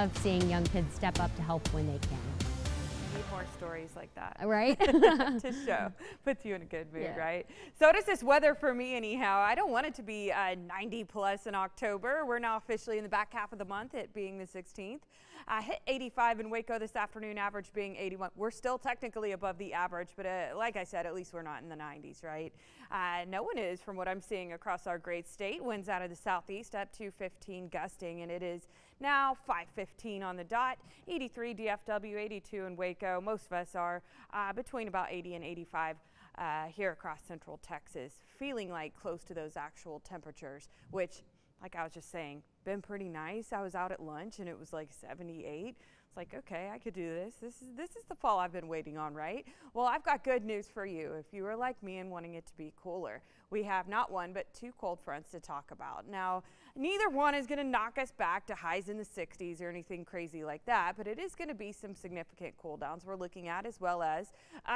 love seeing young kids step up to help when they can. Need more stories like that. Right? To show. Puts you in a good mood, Yeah. right? So does this weather for me anyhow. I don't want it to be 90 plus in October. We're now officially in the back half of the month, it being the 16th. Hit 85 in Waco this afternoon, average being 81. We're still technically above the average, but like I said, at least we're not in the 90s, right? No one is, from what I'm seeing across our great state. Winds out of the southeast up to 15 gusting, and it is now 5:15 on the dot. 83 DFW, 82 in Waco. Most of us are between about 80 and 85 here across central Texas, feeling like close to those actual temperatures, which, like I was just saying, been pretty nice. I was out at lunch and it was like 78. It's like, okay, I could do this. This is the fall I've been waiting on, right? Well, I've got good news for you. If you are like me and wanting it to be cooler, we have not one but two cold fronts to talk about. Now, neither one is going to knock us back to highs in the 60s or anything crazy like that, but it is going to be some significant cool downs we're looking at, as well as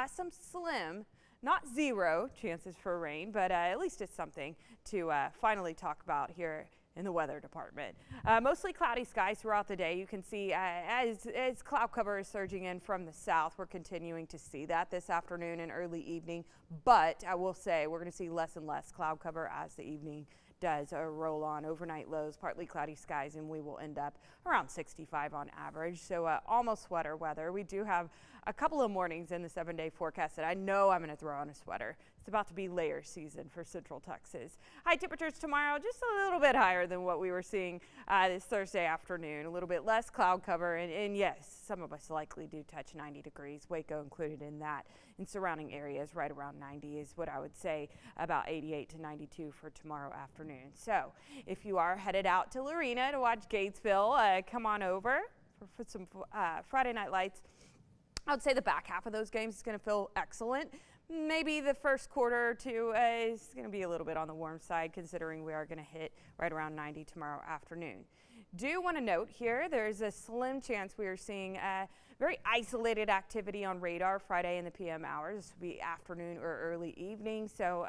some slim, not zero chances for rain, but at least it's something to finally talk about here in the weather department. Mostly cloudy skies throughout the day. You can see as cloud cover is surging in from the south, we're continuing to see that this afternoon and early evening, but I will say we're going to see less and less cloud cover as the evening does roll on. Overnight lows, partly cloudy skies, and we will end up around 65 on average, so almost sweater weather. We do have a couple of mornings in the 7-day forecast that I know I'm going to throw on a sweater. It's about to be layer season for Central Texas. High temperatures tomorrow, just a little bit higher than what we were seeing this Thursday afternoon. A little bit less cloud cover, and yes, some of us likely do touch 90 degrees, Waco included in that. In surrounding areas, right around 90 is what I would say, about 88 to 92 for tomorrow afternoon. So if you are headed out to Lorena to watch Gatesville, come on over for some Friday Night Lights. I would say the back half of those games is going to feel excellent. Maybe the first quarter or two is going to be a little bit on the warm side, considering we are going to hit right around 90 tomorrow afternoon. Do want to note here, there's a slim chance we are seeing very isolated activity on radar Friday in the PM hours. This will be afternoon or early evening, so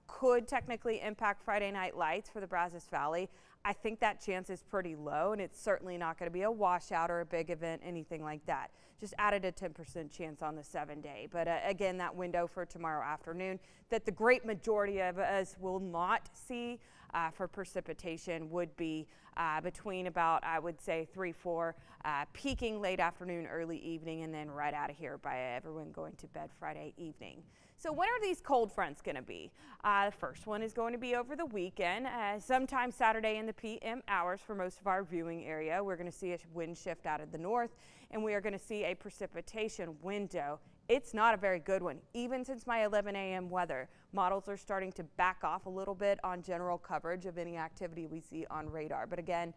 could technically impact Friday Night Lights for the Brazos Valley. I think that chance is pretty low, and it's certainly not going to be a washout or a big event, anything like that. Just added a 10% chance on the 7-day. But again, that window for tomorrow afternoon that the great majority of us will not see for precipitation would be between about, I would say, 3-4, peaking late afternoon, early evening, and then right out of here by everyone going to bed Friday evening. So when are these cold fronts going to be? The first one is going to be over the weekend, sometime Saturday in the PM hours for most of our viewing area. We're going to see a wind shift out of the north, and we are going to see a precipitation window. It's not a very good one. Even since my 11 a.m. weather, models are starting to back off a little bit on general coverage of any activity we see on radar. But again,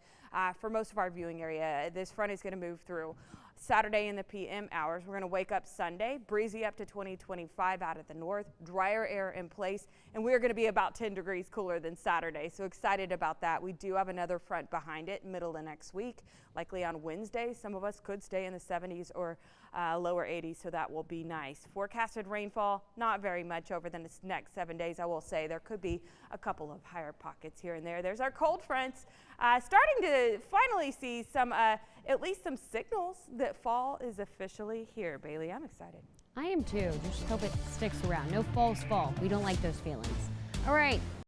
for most of our viewing area, this front is going to move through Saturday in the PM hours. We're going to wake up Sunday, breezy up to 20-25 out of the north, drier air in place, and we're going to be about 10 degrees cooler than Saturday. So excited about that. We do have another front behind it middle of next week, likely on Wednesday. Some of us could stay in the 70s or lower 80s, so that will be nice. Forecasted rainfall, not very much over the next 7 days. I will say there could be a couple of higher pockets here and there. There's our cold fronts, starting to finally see some, at least some signals that fall is officially here. Bailey, I'm excited. I am too. Just hope it sticks around. No false fall. We don't like those feelings. All right.